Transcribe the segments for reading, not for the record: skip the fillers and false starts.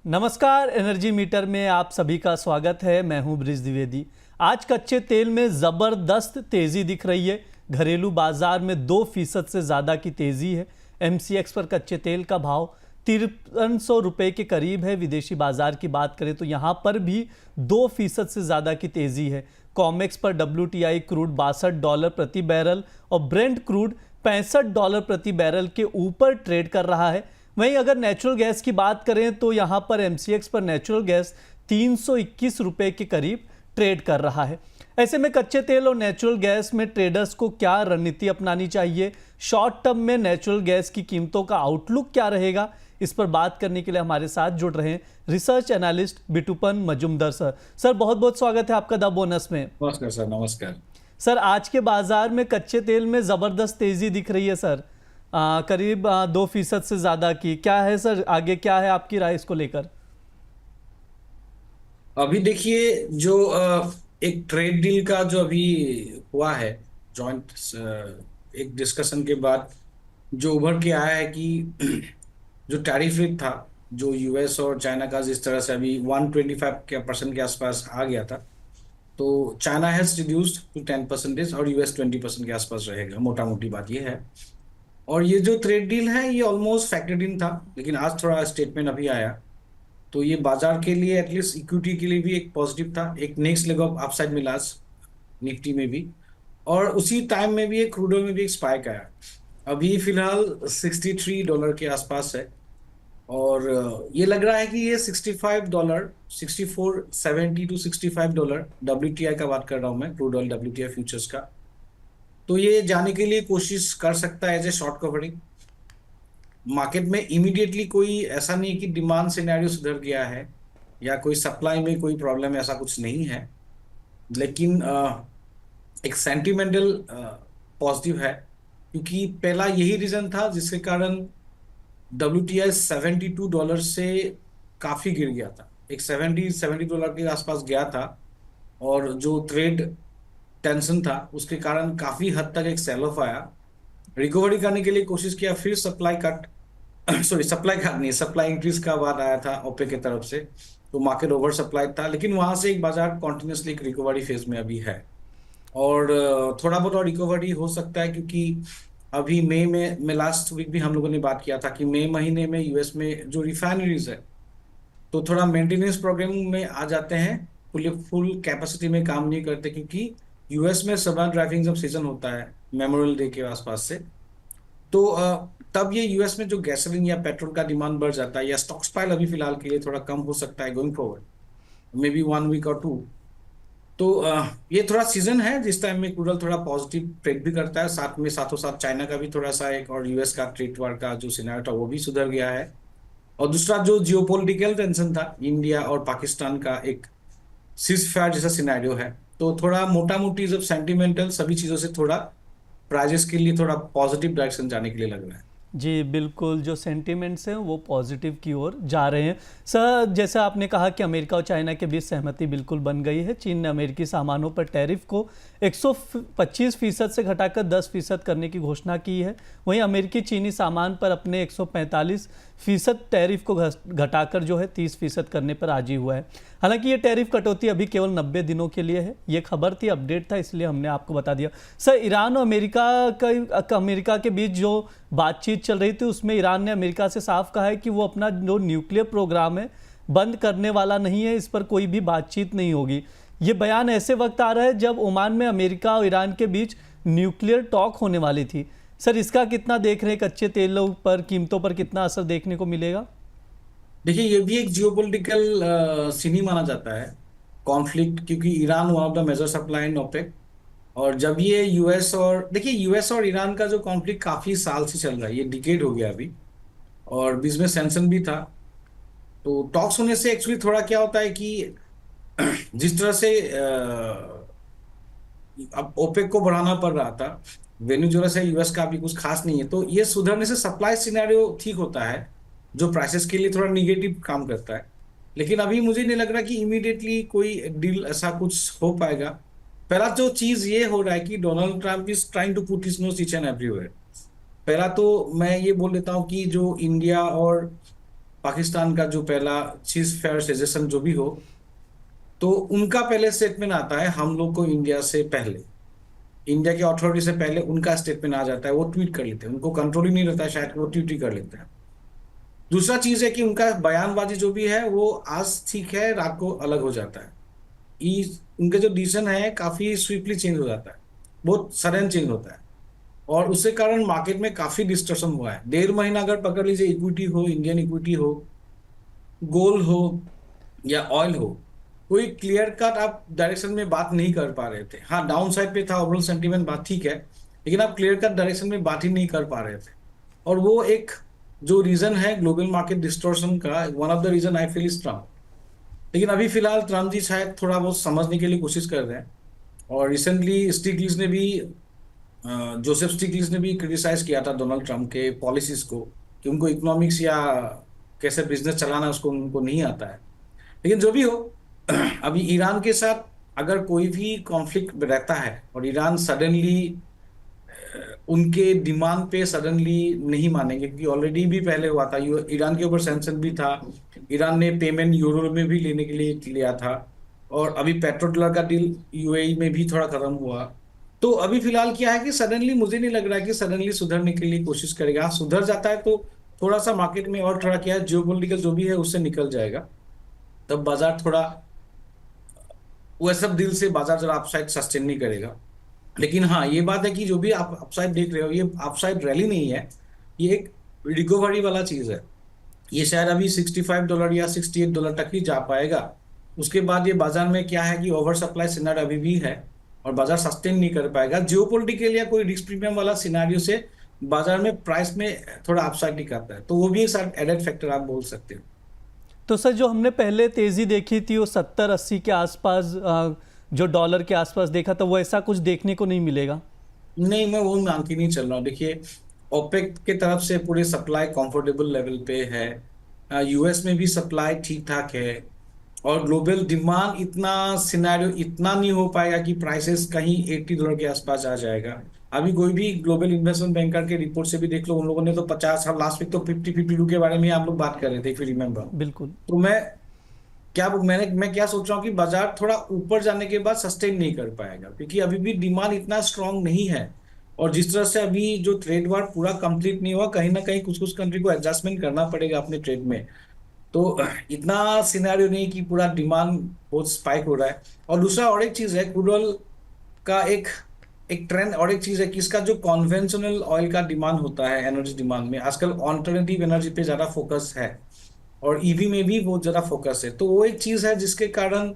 नमस्कार, energy meter में आप सभी का स्वागत है। मैं हूं ब्रिज द्विवेदी। आज कच्चे तेल में ज़बरदस्त तेज़ी दिख रही है। घरेलू बाजार में 2% से ज़्यादा की तेज़ी है। एमसीएक्स पर कच्चे तेल का भाव 5300 रुपये के करीब है। विदेशी बाजार की बात करें तो यहाँ पर भी 2% से ज़्यादा की तेज़ी है। कॉमेक्स पर WTI क्रूड $62 प्रति बैरल और ब्रेंट क्रूड $65 प्रति बैरल के ऊपर ट्रेड कर रहा है। वहीं अगर नेचुरल गैस की बात करें तो यहाँ पर एमसीएक्स पर नेचुरल गैस 321 रुपये के करीब ट्रेड कर रहा है। ऐसे में कच्चे तेल और नेचुरल गैस में ट्रेडर्स को क्या रणनीति अपनानी चाहिए, शॉर्ट टर्म में नेचुरल गैस की कीमतों का आउटलुक क्या रहेगा, इस पर बात करने के लिए हमारे साथ जुड़ रहे हैं research analyst Bitupan Majumdar sir. Sir बहुत बहुत स्वागत है आपका द बोनस में। नमस्कार सर। नमस्कार सर, आज के बाजार में कच्चे तेल में ज़बरदस्त तेज़ी दिख रही है सर, करीब 2% से ज़्यादा की। क्या है सर, आगे क्या है आपकी राय इसको लेकर? अभी देखिए जो एक ट्रेड डील का जो अभी हुआ है, जॉइंट एक डिस्कशन के बाद जो उभर के आया है कि जो टैरिफ रेट था जो यूएस और चाइना का जिस तरह से अभी 125% के आसपास आ गया था, तो चाइना हैज रिड्यूस्ड टू 10% और यूएस 20% के आसपास रहेगा। मोटा मोटी बात ये है। और ये जो ट्रेड डील है ये ऑलमोस्ट फैक्टर्ड इन था, लेकिन आज थोड़ा स्टेटमेंट अभी आया, तो ये बाजार के लिए एटलीस्ट इक्विटी के लिए भी एक पॉजिटिव था। एक नेक्स्ट लेग ऑफ अपसाइड मिला निफ्टी में भी, और उसी टाइम में भी एक क्रूड ऑयल में भी एक स्पाइक आया। अभी फिलहाल $63 के आसपास है, और ये लग रहा है कि ये $65, 64.70 to $65 WTI का बात कर रहा हूँ मैं, क्रूड ऑयल WTI फ्यूचर्स का। तो ये जाने के लिए कोशिश कर सकता है as a short covering. Market में इमीडिएटली कोई ऐसा नहीं कि डिमांड सिनेरियो सुधर गया है या कोई सप्लाई में कोई प्रॉब्लम, ऐसा कुछ नहीं है, लेकिन एक सेंटिमेंटल पॉजिटिव है, क्योंकि पहला यही रीजन था जिसके कारण WTI $72 से काफी गिर गया था। एक $70 के आसपास गया था, और जो ट्रेड टेंशन था उसके कारण काफी हद तक एक सेल ऑफ आया। रिकवरी करने के लिए कोशिश किया, फिर सप्लाई कट सप्लाई कट नहीं, सप्लाई इंक्रीज का बात आया था ओपेक की तरफ से, तो मार्केट ओवर सप्लाई था, लेकिन वहां से एक बाजार कॉन्टिन्यूसली एक रिकवरी फेज में अभी है, और थोड़ा बहुत और रिकवरी हो सकता है, क्योंकि अभी मई में लास्ट वीक भी हम लोगों ने बात किया था कि मई महीने में यूएस में जो रिफाइनरीज है तो थोड़ा मेंटेनेंस प्रोग्राम में आ जाते हैं, फुल कैपेसिटी में काम नहीं करते, क्योंकि यूएस में समर ड्राइविंग जब सीजन होता है मेमोरियल डे के आसपास से, तो तब ये यूएस में जो गैसोलीन या पेट्रोल का डिमांड बढ़ जाता है, या स्टॉक स्पाइल अभी फिलहाल के लिए थोड़ा कम हो सकता है going forward, may be 1 week और 2। तो ये थोड़ा सीजन है जिस टाइम में क्रूड ऑयल थोड़ा पॉजिटिव ट्रेड भी करता है, साथ में साथों साथ चाइना का भी थोड़ा सा एक, और यूएस का ट्रेड वार का जो सिनेरियो था वो भी सुधर गया है। और दूसरा जो जियोपॉलिटिकल टेंशन था इंडिया और पाकिस्तान का, एक सीज फायर जैसा सिनेरियो है, तो थोड़ा मोटा मोटी जब सेंटिमेंटल सभी चीजों से थोड़ा प्राइजेस के लिए थोड़ा पॉजिटिव डायरेक्शन जाने के लिए लग रहा है। जी बिल्कुल, जो सेंटिमेंट्स हैं वो पॉजिटिव की ओर जा रहे हैं। सर, जैसा आपने कहा कि अमेरिका और चाइना के बीच सहमति बिल्कुल बन गई है। चीन ने अमेरिकी सामानों पर टैरिफ को 125% से घटाकर 10% करने की घोषणा की है। वहीं अमेरिकी चीनी सामान पर अपने 145% टैरिफ को घटाकर जो है 30% करने पर राजी हुआ है। हालांकि ये टैरिफ कटौती अभी केवल 90 दिनों के लिए है। ये खबर थी, अपडेट था, इसलिए हमने आपको बता दिया। सर, ईरान और अमेरिका के बीच जो बातचीत चल रही थी उसमें ईरान ने अमेरिका से साफ कहा है कि वो अपना जो न्यूक्लियर प्रोग्राम है बंद करने वाला नहीं है, इस पर कोई भी बातचीत नहीं होगी। ये बयान ऐसे वक्त आ रहा है जब ओमान में अमेरिका और ईरान के बीच न्यूक्लियर टॉक होने वाली थी। सर, इसका कितना देख रहे हैं, कच्चे तेलों पर कीमतों पर कितना असर देखने को मिलेगा? देखिए, ये भी एक जियोपॉलिटिकल सीन ही माना जाता है कॉन्फ्लिक्ट, क्योंकि Iran one of the major supply in OPEC, और जब ये यूएस और, देखिए यूएस और ईरान का जो कॉन्फ्लिक्ट काफी साल से चल रहा है, ये डिकेड हो गया अभी, और बीच में सैंक्शन भी था। तो टॉक्स होने से एक्चुअली थोड़ा क्या होता है कि जिस तरह से अब ओपेक को बढ़ाना पड़ रहा था, वेनेजुएला से यूएस का भी कुछ खास नहीं है, तो ये सुधरने से सप्लाई सिनेरियो ठीक होता है, जो प्राइसेस के लिए थोड़ा निगेटिव काम करता है। लेकिन अभी मुझे नहीं लग रहा कि इमीडिएटली कोई डील ऐसा कुछ हो पाएगा। पहला जो चीज ये हो रहा है कि Donald Trump is trying to put his nose each and everywhere. पहला तो मैं ये बोल देता हूँ कि जो इंडिया और पाकिस्तान का जो पहला चीज फेयर सजेशन जो भी हो, तो उनका पहले स्टेटमेंट आता है हम लोग को इंडिया से पहले, इंडिया की अथॉरिटी से पहले उनका स्टेटमेंट आ जाता है, वो ट्वीट कर लेते हैं, उनको कंट्रोल ही नहीं रहता है शायद, वो ट्वीट ही कर लेते हैं। दूसरा चीज है कि उनका बयानबाजी जो भी है वो आज ठीक है, रात को अलग हो जाता है। उनके जो डिसीजन है काफी स्विफ्टली चेंज हो जाता है, बहुत सडन चेंज होता है, और उसके कारण मार्केट में काफी डिस्टर्शन हुआ है। 1.5 महीना अगर पकड़ लीजिए, इक्विटी हो, इंडियन इक्विटी हो, गोल्ड हो या ऑयल हो, कोई क्लियर कट आप डायरेक्शन में बात नहीं कर पा रहे थे। हाँ, डाउन साइड पे था ओवरऑल सेंटीमेंट, बात ठीक है, लेकिन आप क्लियर कट डायरेक्शन में बात ही नहीं कर पा रहे थे। और वो एक जो रीजन है ग्लोबल मार्केट डिस्टॉर्शन का, one of the reason I feel is Trump. लेकिन अभी फिलहाल ट्रम्प जी शायद थोड़ा बहुत समझने के लिए कोशिश कर रहे हैं। और रिसेंटली स्टिग्लिट्ज ने भी, जोसेफ स्टिग्लिट्ज ने भी क्रिटिसाइज किया था डोनाल्ड ट्रम्प के पॉलिसीज को, कि उनको इकोनॉमिक्स या कैसे बिजनेस चलाना उसको उनको नहीं आता है। लेकिन जो भी हो, अभी ईरान के साथ अगर कोई भी कॉन्फ्लिक्ट रहता है और ईरान सडनली उनके डिमांड पे सडनली नहीं मानेंगे, क्योंकि ऑलरेडी भी पहले हुआ था, ईरान के ऊपर सैंक्शन भी था, ईरान ने पेमेंट यूरो में भी लेने के लिए लिया था, और अभी पेट्रो डॉलर का डील यूएई में भी थोड़ा खत्म हुआ। तो अभी फिलहाल क्या है कि सडनली मुझे नहीं लग रहा है कि सडनली सुधरने के लिए कोशिश करेगा। हाँ, सुधर जाता है तो थोड़ा सा मार्केट में और थोड़ा क्या है, जियोपॉलिटिकल जो भी है उससे निकल जाएगा, तब बाजार थोड़ा वो सब दिल से बाजार जरा अपसाइड सस्टेन नहीं करेगा। लेकिन हाँ, ये बात है कि जो भी आप अपसाइड देख रहे हो, ये अपसाइड रैली नहीं है, ये एक रिकवरी वाला चीज है। ये शायद अभी $65 या $68 तक ही जा पाएगा। उसके बाद ये बाजार में क्या है कि ओवर सप्लाई सिनारियो अभी भी है, और बाजार सस्टेन नहीं कर पाएगा। जियोपॉलिटिकल या कोई रिस्क प्रीमियम वाला सिनारियो से बाजार में प्राइस में थोड़ा अपसाइड दिखाता है, तो वो भी एक साथ एडेड फैक्टर आप बोल सकते हो। तो सर जो हमने पहले तेज़ी देखी थी वो 70-80 के आसपास, जो डॉलर के आसपास देखा था, वो ऐसा कुछ देखने को नहीं मिलेगा? नहीं, मैं वो मान के नहीं चल रहा हूँ। देखिए, ओपेक के तरफ से पूरे सप्लाई कंफर्टेबल लेवल पे है, यूएस में भी सप्लाई ठीक ठाक है, और ग्लोबल डिमांड इतना सिनेरियो इतना नहीं हो पाएगा कि प्राइसेस कहीं $80 के आसपास आ जाएगा। अभी कोई भी ग्लोबल इन्वेस्टमेंट बैंकर के रिपोर्ट से भी देख लो, उन लोगों ने तो 50, लास्ट वीक तो 50-52 के बारे में हम लोग बात कर रहे थे, इफ यू रिमेम्बर। बिल्कुल। तो मैं क्या सोच रहा हूँ कि बाजार थोड़ा ऊपर जाने के बाद सस्टेन नहीं कर पाएगा, क्योंकि अभी भी डिमांड इतना स्ट्रांग नहीं है। और जिस तरह से अभी जो ट्रेड वार पूरा कंप्लीट नहीं हुआ, कहीं ना कहीं कुछ कुछ कंट्री को एडजस्टमेंट करना पड़ेगा अपने ट्रेड में। तो इतना सिनेरियो नहीं कि पूरा डिमांड बहुत स्पाइक हो रहा है। और दूसरा और एक चीज है, क्रूड ऑयल का एक एक ट्रेंड, और एक चीज है कि इसका जो कॉन्वेंशनल ऑयल का डिमांड होता है, एनर्जी डिमांड में आजकल ऑल्टरनेटिव एनर्जी पे ज्यादा फोकस है, और ईवी में भी बहुत ज्यादा फोकस है। तो वो एक चीज है जिसके कारण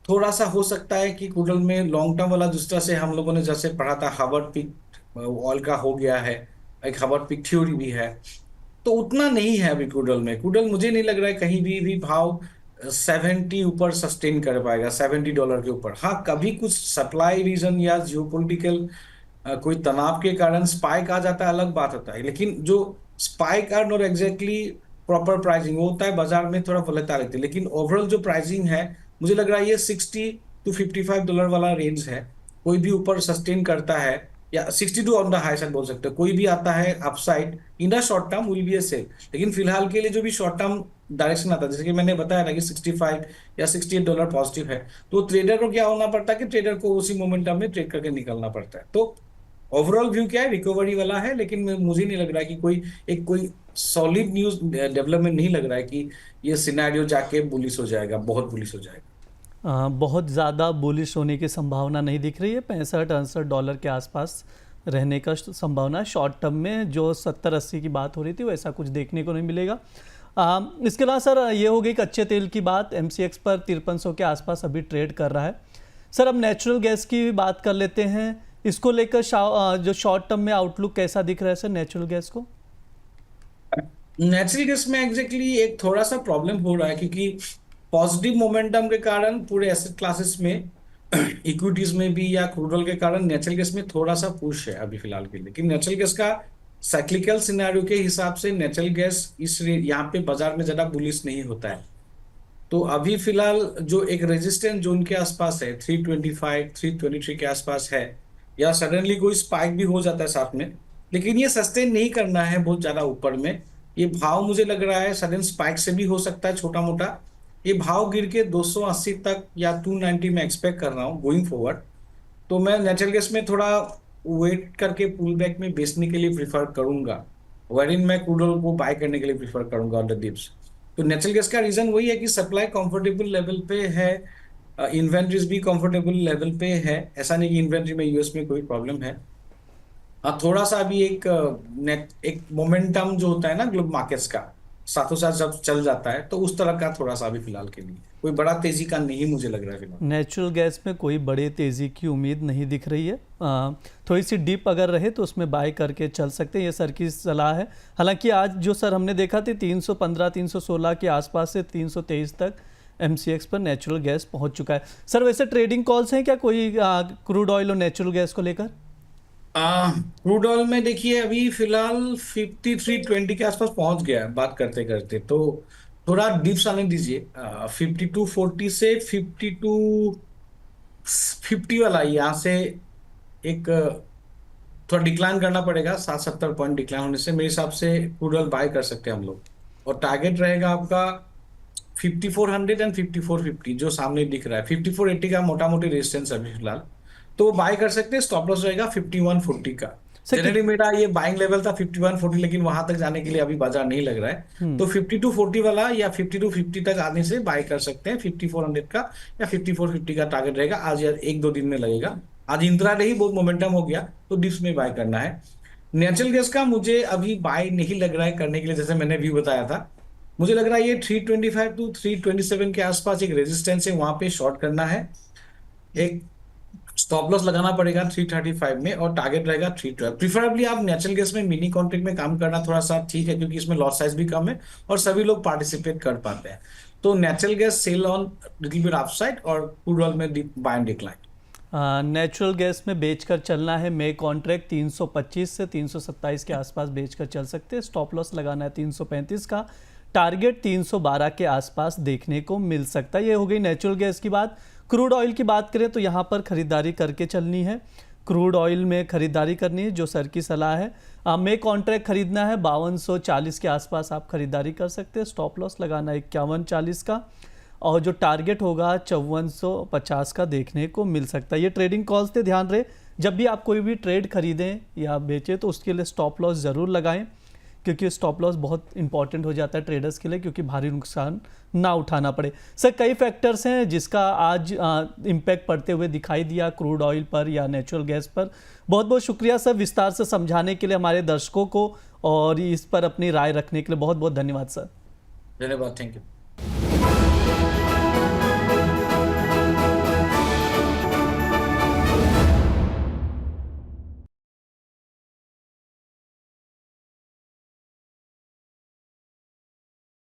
थोड़ा सा हो सकता है कि क्रूड ऑयल में लॉन्ग टर्म वाला, जिस तरह से हम लोगों ने जैसे पढ़ा था हार्वर्ड पिक ऑयल का हो गया है, एक हार्वर्ड पिक थ्योरी भी है, तो उतना नहीं है अभी क्रूड ऑयल में। क्रूड ऑयल मुझे नहीं लग रहा है कहीं भी भाव 70 ऊपर सस्टेन कर पाएगा, $70 के ऊपर। हाँ, कभी कुछ सप्लाई रीजन या जियोपॉलिटिकल कोई तनाव के कारण स्पाइक आ जाता है, अलग बात होता है, लेकिन जो spike are not exactly proper pricing होता है, बाजार में थोड़ा वोलेटिलिटी। लेकिन ओवरऑल जो प्राइसिंग है, मुझे लग रहा है ये $60 to $55 वाला रेंज है। कोई भी ऊपर सस्टेन करता है, या 62 ऑन द हाई साइड बोल सकते हो, कोई भी आता है upside in the short term will be a sell. लेकिन फिलहाल के लिए जो भी शॉर्ट टर्म डायरेक्शन आता है, जैसे कि मैंने बताया था कि 65 या $68 पॉजिटिव है, तो ट्रेडर को क्या होना पड़ता है कि ट्रेडर को उसी मोमेंटम में ट्रेड करके निकलना पड़ता है। तो ओवरऑल व्यू क्या है, रिकवरी वाला है, लेकिन मुझे नहीं लग रहा है कि कोई सॉलिड न्यूज डेवलपमेंट नहीं लग रहा है कि ये सिनेरियो जाके बुलिश हो जाएगा, बहुत बुलिश हो जाएगा। बहुत ज़्यादा बुलिश होने की संभावना नहीं दिख रही है। $65-68 के आसपास रहने का संभावना है शॉर्ट टर्म में। जो 70-80 की बात हो रही थी वैसा कुछ देखने को नहीं मिलेगा। इसके अलावा सर ये हो गई कच्चे तेल की बात। MCX पर 5300 के आसपास अभी ट्रेड कर रहा है। सर अब नेचुरल गैस की भी बात कर लेते हैं। इसको लेकर जो शॉर्ट टर्म में आउटलुक कैसा दिख रहा है सर नेचुरल गैस को? नेचुरल गैस में एग्जैक्टली एक थोड़ा सा प्रॉब्लम हो रहा है, क्योंकि पॉजिटिव मोमेंटम के कारण पूरे एसेट क्लासेस में इक्विटीज में भी या क्रूड ऑयल के कारण नेचुरल गैस में थोड़ा सा पुश है अभी फिलहाल के लिए। लेकिन नेचुरल गैस का साइक्लिकल सिनेरियो के हिसाब से नेचुरल गैस इस यहाँ पे बाजार में ज्यादा बुलिश नहीं होता है। तो अभी फिलहाल जो एक रेजिस्टेंस जोन के आसपास है, 325 323 के आसपास है, या सडनली कोई स्पाइक भी हो जाता है साथ में, लेकिन ये सस्टेन नहीं करना है बहुत ज्यादा ऊपर में। ये भाव मुझे लग रहा है सडन स्पाइक से भी हो सकता है छोटा मोटा। ये भाव गिर के 280 तक या 290 में एक्सपेक्ट कर रहा हूँ गोइंग फॉरवर्ड। तो मैं नेचुरल गैस में थोड़ा वेट करके पुल बैक में बेचने के लिए प्रिफर करूंगा, वेरिन मैं क्रूड ऑयल को बाय करने के लिए प्रिफर करूंगा ऑन द डिप्स। तो नेचुरल गैस का रीजन वही है कि सप्लाई कंफर्टेबल लेवल पे है, इन्वेंट्रीज भी कंफर्टेबल लेवल पे है। ऐसा नहीं कि इन्वेंट्री में यूएस में कोई प्रॉब्लम है। हाँ, थोड़ा सा अभी एक नेट एक मोमेंटम जो होता है ना ग्लोबल मार्केट्स का, साथों साथ जब चल जाता है तो उस तरह का थोड़ा सा अभी फिलहाल के लिए कोई बड़ा तेजी का नहीं मुझे लग रहा है फिलहाल। नेचुरल गैस में कोई बड़े तेज़ी की उम्मीद नहीं दिख रही है। थोड़ी सी डिप अगर रहे तो उसमें बाय करके चल सकते हैं, ये सर की सलाह है। हालांकि आज जो सर हमने देखा थी 315 316 के आसपास से 323 तक एमसीएक्स पर नेचुरल गैस पहुंच चुका है। सर वैसे ट्रेडिंग कॉल्स हैं क्या कोई क्रूड ऑयल और नेचुरल गैस को लेकर? क्रूड ऑयल में देखिए अभी फिलहाल 5320 के आसपास पहुंच गया है बात करते करते, तो थोड़ा डिप्स आने दीजिए। 5240 से 5250 वाला यहाँ से एक थोड़ा डिक्लाइन करना पड़ेगा। 60-70 पॉइंट डिक्लाइन होने से मेरे हिसाब से क्रूड ऑयल बाय कर सकते हैं हम लोग। और टारगेट रहेगा आपका 5400 एंड 5450 जो सामने दिख रहा है। 5480 का मोटा मोटी रेजिस्टेंस अभी फिलहाल, तो बाय कर सकते हैं। स्टॉप लॉस रहेगा 5140 का। सर जनरली मेरा ये बाइंग लेवल था 5140, लेकिन वहां तक जाने के लिए अभी बाजार नहीं लग रहा है। तो 5240 वाला या 5250 तक आने से बाय कर सकते हैं। 5400 का या 5450 का टारगेट रहेगा। आज या एक दो दिन में लगेगा। आज इंट्राडे ही बहुत मोमेंटम हो गया तो डिप्स में बाय करना है। नेचुरल गैस का मुझे अभी बाय नहीं लग रहा है करने के लिए, जैसे मैंने व्यू बताया था। मुझे लग रहा है ये 325 टू 327 के आसपास एक रेजिस्टेंस है, वहां पे शॉर्ट करना है। एक स्टॉप लॉस लगाना पड़ेगा 335 में और टारगेट रहेगा 312। प्रिफरेबली आप नेचुरल गैस में मिनी कॉन्ट्रैक्ट में काम करना थोड़ा सा ठीक है, क्योंकि इसमें लॉट साइज भी कम है और सभी लोग पार्टिसिपेट कर पाते हैं। तो natural gas sell on little bit upside और क्रूड ऑयल में buy and decline. Natural gas में बेचकर चलना है। मे कॉन्ट्रैक्ट 325 से 327 के आसपास बेचकर चल सकते हैं। स्टॉप लॉस लगाना है 335 का। टारगेट 312 के आसपास देखने को मिल सकता है। ये हो गई नेचुरल गैस की बात। क्रूड ऑयल की बात करें तो यहाँ पर खरीदारी करके चलनी है। क्रूड ऑयल में खरीदारी करनी है जो सर की सलाह है। मे कॉन्ट्रैक्ट खरीदना है 5240 के आसपास आप खरीदारी कर सकते हैं। स्टॉप लॉस लगाना है 5140 का और जो टारगेट होगा 5450 का देखने को मिल सकता है। ये ट्रेडिंग कॉल्स पे ध्यान रहे, जब भी आप कोई भी ट्रेड खरीदें या बेचें तो उसके लिए स्टॉप लॉस ज़रूर लगाएं, क्योंकि स्टॉप लॉस बहुत इंपॉर्टेंट हो जाता है ट्रेडर्स के लिए, क्योंकि भारी नुकसान ना उठाना पड़े। सर कई फैक्टर्स हैं जिसका आज इम्पैक्ट पड़ते हुए दिखाई दिया क्रूड ऑयल पर या नेचुरल गैस पर। बहुत बहुत शुक्रिया सर विस्तार से समझाने के लिए हमारे दर्शकों को, और इस पर अपनी राय रखने के लिए बहुत बहुत धन्यवाद सर। धन्यवाद, थैंक यू।